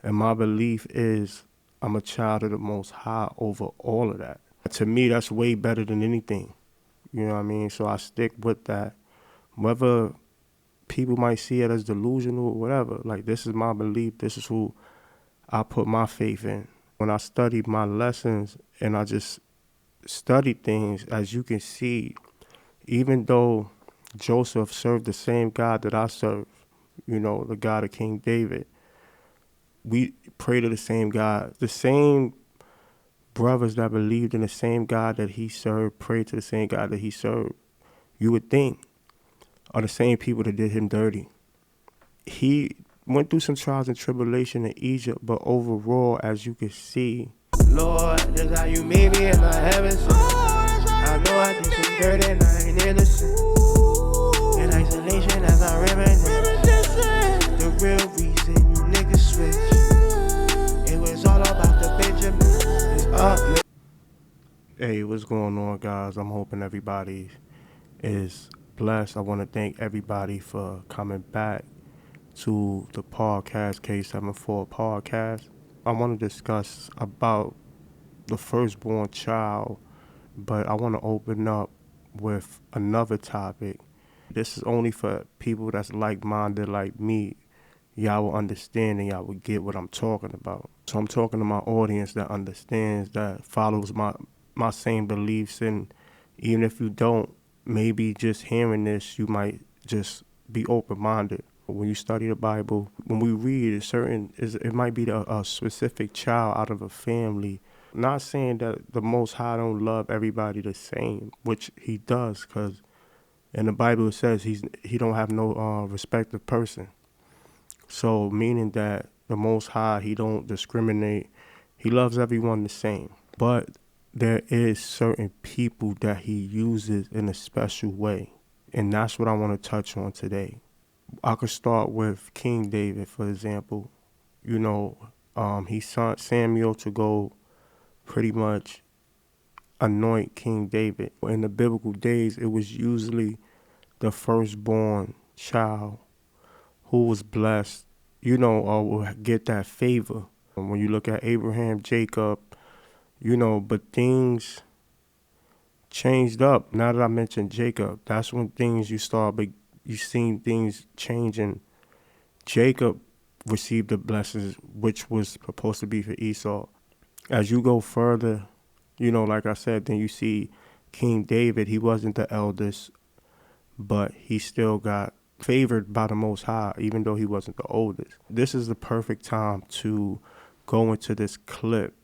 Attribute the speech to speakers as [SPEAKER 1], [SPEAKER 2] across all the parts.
[SPEAKER 1] And my belief is I'm a child of the Most High over all of that. To me, that's way better than anything. You know what I mean? So I stick with that. Whether people might see it as delusional or whatever, like, this is my belief. This is who I put my faith in. When I studied my lessons and I just studied things, as you can see, even though Joseph served the same God that I serve, you know, the God of King David, we pray to the same God. The same brothers that believed in the same God that he served, prayed to the same God that he served, you would think are the same people that did him dirty. He went through some trials and tribulation in Egypt, but overall, as you can see, Lord, this how you made me in the heavens. I know I did some dirt and I ain't innocent. In isolation as I reminisce, the real reason you niggas switch, it was all about the Benjamin. It's up. Hey, what's going on, guys? I'm hoping everybody is blessed. I want to thank everybody for coming back to the podcast, K74 podcast. I want to discuss about the firstborn child, but I want to open up with another topic. This is only for people that's like-minded like me. Y'all will understand and y'all will get what I'm talking about. So I'm talking to my audience that understands, that follows my same beliefs, and even if you don't, maybe just hearing this, you might just be open-minded. When you study the Bible, when we read it might be a specific child out of a family. Not saying that the Most High don't love everybody the same, which he does, because in the Bible it says he don't have no respect of person. So meaning that the Most High, he don't discriminate. He loves everyone the same. But there is certain people that he uses in a special way. And that's what I want to touch on today. I could start with King David, for example. You know, he sent Samuel to go pretty much anoint King David. In the biblical days, it was usually the firstborn child who was blessed, you know, or will get that favor. When you look at Abraham, Jacob, you know, but things changed up. Now that I mentioned Jacob, that's when things you seen things changing. Jacob received the blessings, which was supposed to be for Esau. As you go further, you know, like I said, then you see King David. He wasn't the eldest, but he still got favored by the Most High, even though he wasn't the oldest. This is the perfect time to go into this clip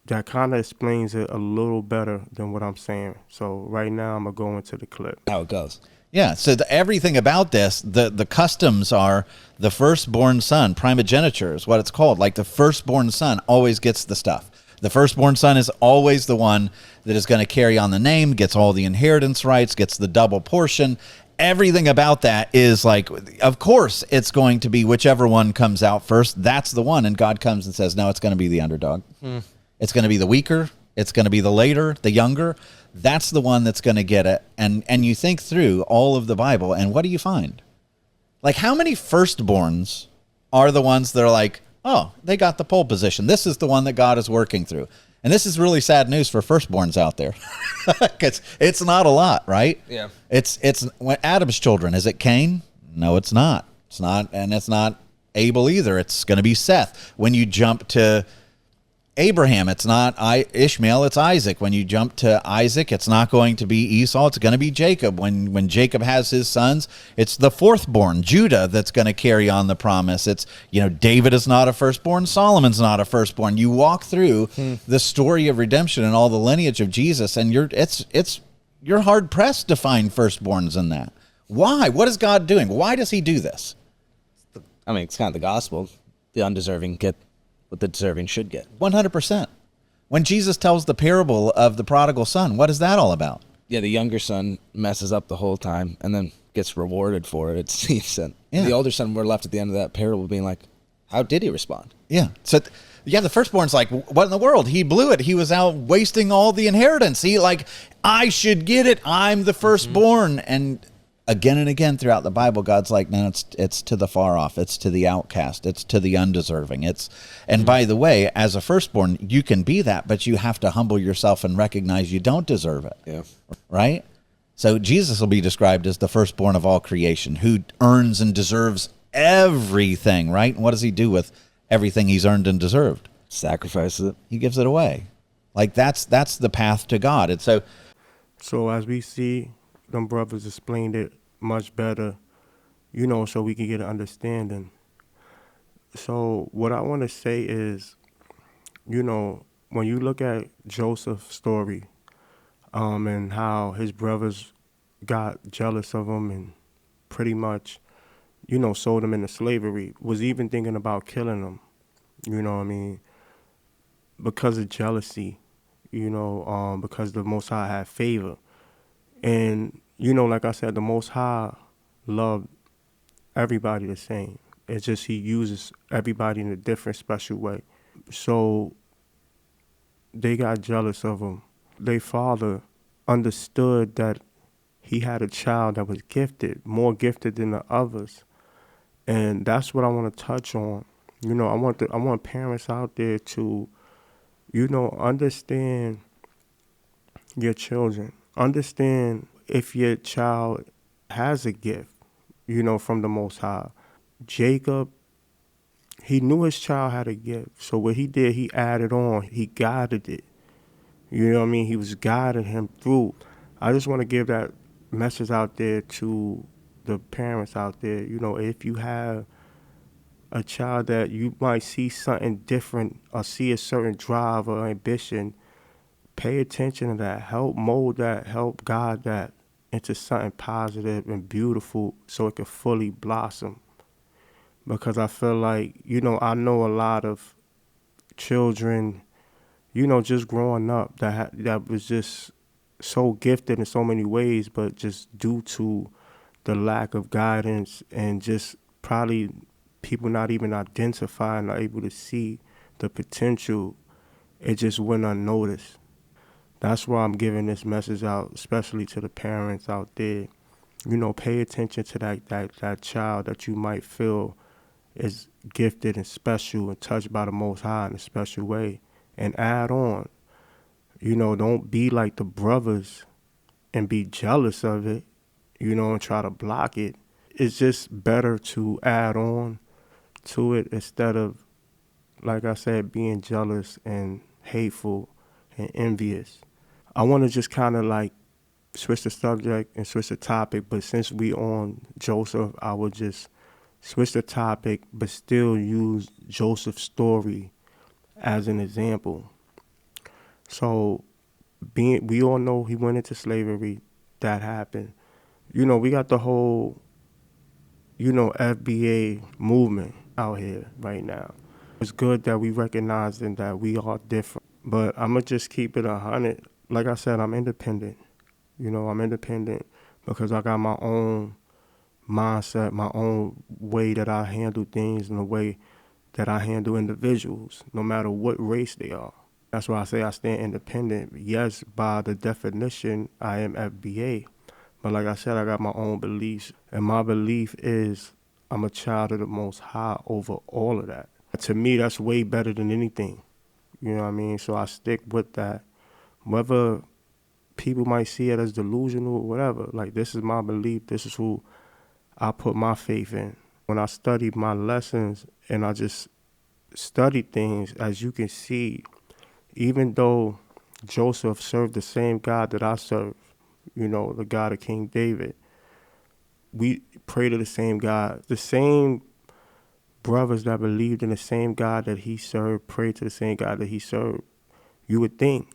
[SPEAKER 1] that kind of explains it a little better than what I'm saying. So right now I'm going to go into the clip.
[SPEAKER 2] How it goes. Yeah, so everything about this, the customs are the firstborn son, primogeniture is what it's called. Like the firstborn son always gets the stuff. The firstborn son is always the one that is going to carry on the name, gets all the inheritance rights, gets the double portion. Everything about that is like, of course, it's going to be whichever one comes out first. That's the one. And God comes and says, no, it's going to be the underdog. It's going to be the weaker. It's going to be the later, the younger. That's the one that's going to get it. And you think through all of the Bible, and what do you find? Like, how many firstborns are the ones that are like, oh, they got the pole position. This is the one that God is working through. And this is really sad news for firstborns out there. Because it's not a lot, right?
[SPEAKER 3] Yeah.
[SPEAKER 2] It's when Adam's children. Is it Cain? No, it's not. It's not, and it's not Abel either. It's going to be Seth. When you jump to Abraham, it's not Ishmael, it's Isaac. When you jump to Isaac, it's not going to be Esau, it's going to be Jacob. When Jacob has his sons, it's the fourthborn, Judah, that's going to carry on the promise. It's, you know, David is not a firstborn, Solomon's not a firstborn. You walk through the story of redemption and all the lineage of Jesus, and you're hard pressed to find firstborns in that. Why? What is God doing? Why does he do this?
[SPEAKER 3] I mean, it's kind of the gospel. The undeserving get what the deserving should get.
[SPEAKER 2] 100%. When Jesus tells the parable of the prodigal son, what is that all about?
[SPEAKER 3] Yeah, the younger son messes up the whole time and then gets rewarded for it, it seems. And the older son, we're left at the end of that parable being like, how did he respond?
[SPEAKER 2] Yeah. So, the firstborn's like, what in the world? He blew it. He was out wasting all the inheritance. I should get it. I'm the firstborn. And Again and again throughout the Bible, God's like, no, it's to the far off, it's to the outcast, it's to the undeserving. And by the way, as a firstborn, you can be that, but you have to humble yourself and recognize you don't deserve it.
[SPEAKER 3] Yeah.
[SPEAKER 2] Right? So Jesus will be described as the firstborn of all creation, who earns and deserves everything, right? And what does he do with everything he's earned and deserved?
[SPEAKER 3] Sacrifices it.
[SPEAKER 2] He gives it away. Like that's the path to God. And
[SPEAKER 1] So as we see, them brothers explained it much better, so we can get an understanding. So what I want to say is, when you look at Joseph's story, and how his brothers got jealous of him and pretty much, sold him into slavery, was even thinking about killing him, you know what I mean, because of jealousy, because the Most High had favor. And, like I said, the Most High loved everybody the same. It's just he uses everybody in a different, special way. So they got jealous of him. Their father understood that he had a child that was gifted, more gifted than the others. And that's what I want to touch on. I want parents out there to, understand your children. Understand if your child has a gift, from the Most High. Jacob, he knew his child had a gift. So what he did, he added on. He guided it. You know what I mean? He was guiding him through. I just want to give that message out there to the parents out there. If you have a child that you might see something different or see a certain drive or ambition, pay attention to that. Help mold that. Help guide that into something positive and beautiful so it can fully blossom. Because I feel like, I know a lot of children, just growing up that was just so gifted in so many ways, but just due to the lack of guidance and just probably people not even identifying or able to see the potential, it just went unnoticed. That's why I'm giving this message out, especially to the parents out there. Pay attention to that child that you might feel is gifted and special and touched by the Most High in a special way, and add on. Don't be like the brothers and be jealous of it, and try to block it. It's just better to add on to it instead of, like I said, being jealous and hateful and envious. I want to just kind of like switch the subject and switch the topic, but since we on Joseph, I would just switch the topic, but still use Joseph's story as an example. So we all know he went into slavery. That happened. We got the whole, FBA movement out here right now. It's good that we recognizing that we are different. But I'm going to just keep it 100. Like I said, I'm independent. I'm independent because I got my own mindset, my own way that I handle things and the way that I handle individuals, no matter what race they are. That's why I say I stand independent. Yes, by the definition, I am FBA. But like I said, I got my own beliefs. And my belief is I'm a child of the Most High over all of that. To me, that's way better than anything. You know what I mean? So I stick with that. Whether people might see it as delusional or whatever, like this is my belief. This is who I put my faith in. When I study my lessons and I just study things, as you can see, even though Joseph served the same God that I serve, the God of King David, we pray to the same God. The same brothers that believed in the same God that he served, prayed to the same God that he served, you would think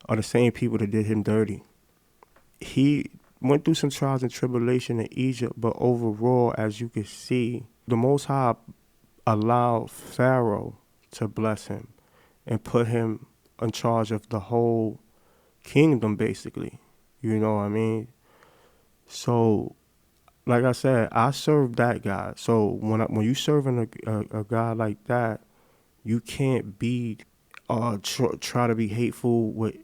[SPEAKER 1] are the same people that did him dirty. He went through some trials and tribulation in Egypt, but overall, as you can see, the Most High allowed Pharaoh to bless him and put him in charge of the whole kingdom, basically. You know what I mean? So, like I said, I serve that God. So when you serving a God like that, you can't be try to be hateful with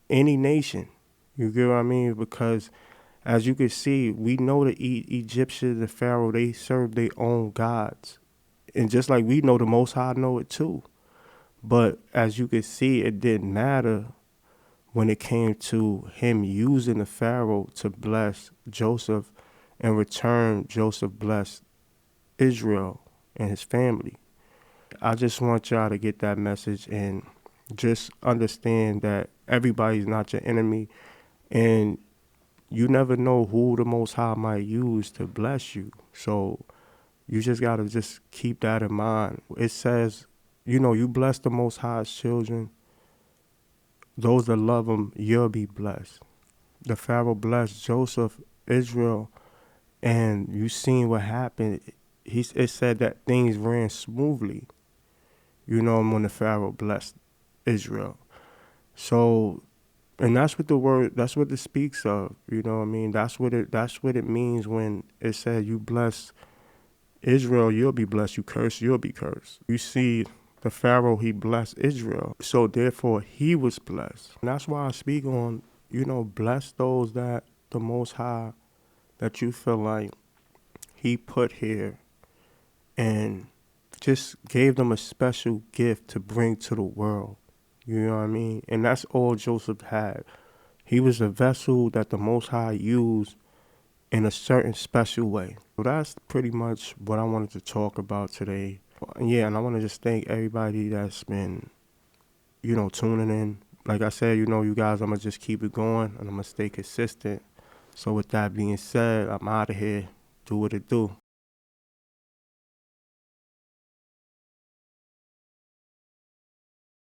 [SPEAKER 1] any nation. You get what I mean? Because As you can see, we know the Egyptians, the Pharaoh, they serve their own gods. And just like we know, the Most High know it too. But as you can see, it didn't matter when it came to him using the Pharaoh to bless Joseph. In return, Joseph blessed Israel and his family. I just want y'all to get that message and just understand that everybody's not your enemy, and you never know who the Most High might use to bless you. So you just got to just keep that in mind. It says, you bless the Most High's children. Those that love him, you'll be blessed. The Pharaoh blessed Joseph, Israel, and you seen what happened. It said that things ran smoothly, when the Pharaoh blessed Israel. So, and that's what it speaks of, you know what I mean? That's what it means when it said you bless Israel, you'll be blessed. You curse, you'll be cursed. You see, the Pharaoh, he blessed Israel. So therefore, he was blessed. And that's why I speak on, bless those that the Most High, that you feel like he put here and just gave them a special gift to bring to the world. You know what I mean? And that's all Joseph had. He was a vessel that the Most High used in a certain special way. So that's pretty much what I wanted to talk about today. Yeah, and I want to just thank everybody that's been, tuning in. Like I said, you guys, I'm going to just keep it going and I'm going to stay consistent. So with that being said, I'm out of here. Do what it do.